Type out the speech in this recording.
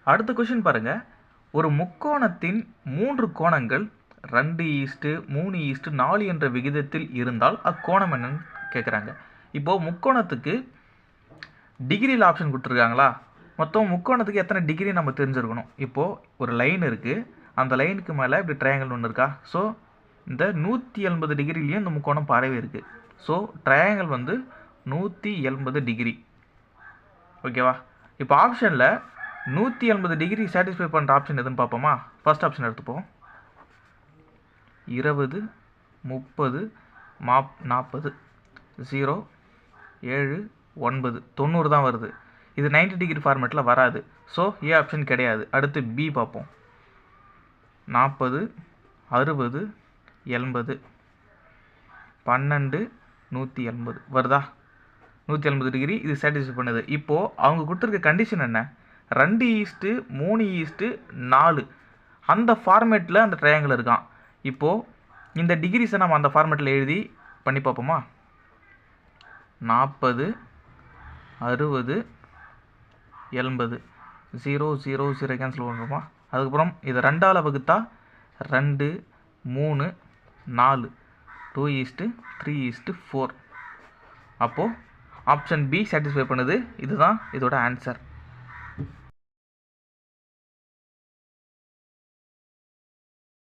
அடுத்த கொஷின் பாருங்க. ஒரு முக்கோணத்தின் 3 கோணங்கள் 2:3:4 என்ற விகிதத்தில் இருந்தால் அக்கோணம் என்னன்னு கேட்குறாங்க. இப்போது முக்கோணத்துக்கு டிகிரியில் ஆப்ஷன் கொடுத்துருக்காங்களா? மொத்தம் முக்கோணத்துக்கு எத்தனை டிகிரி நம்ம தெரிஞ்சிருக்கணும். இப்போது ஒரு லைன் இருக்குது, அந்த லைனுக்கு மேலே இப்படி ட்ரையாங்கிள் ஒன்று இருக்கா? ஸோ இந்த 180 டிகிரிலையும் இந்த முக்கோணம் பரவி இருக்குது. ஸோ ட்ரையாங்கிள் வந்து 180 டிகிரி. ஓகேவா? இப்போ ஆப்ஷனில் 180 டிகிரி சாட்டிஸ்ஃபை பண்ணுற ஆப்ஷன் எதுன்னு பார்ப்போமா? ஃபர்ஸ்ட் ஆப்ஷன் எடுத்துப்போம். 20, 30, 40, 0, 7, 9, 90 தான் வருது. இது 90 டிகிரி ஃபார்மேட்டில் வராது. ஸோ ஏ ஆப்ஷன் கிடையாது. அடுத்து பி பார்ப்போம். 40, 60, 80, 12, 180 வருதா? 180 டிகிரி இது சாட்டிஸ்ஃபை பண்ணுது. இப்போது அவங்க கொடுத்துருக்க கண்டிஷன் என்ன? 2:3:4 அந்த ஃபார்மேட்டில் அந்த ட்ரையாங்கிள் இருக்கான். இப்போது இந்த டிகிரிஸை நம்ம அந்த ஃபார்மேட்டில் எழுதி பண்ணி பார்ப்போமா? 40, 60, 80, 0, 0, 0 கேன்சல் பண்ணுறோமா? அதுக்கப்புறம் இதை 2ஆல் வகுத்தா 2, 3, 4, 2:3:4. அப்போது ஆப்ஷன் பி சாட்டிஸ்ஃபை பண்ணுது. இதுதான் இதோட ஆன்சர்.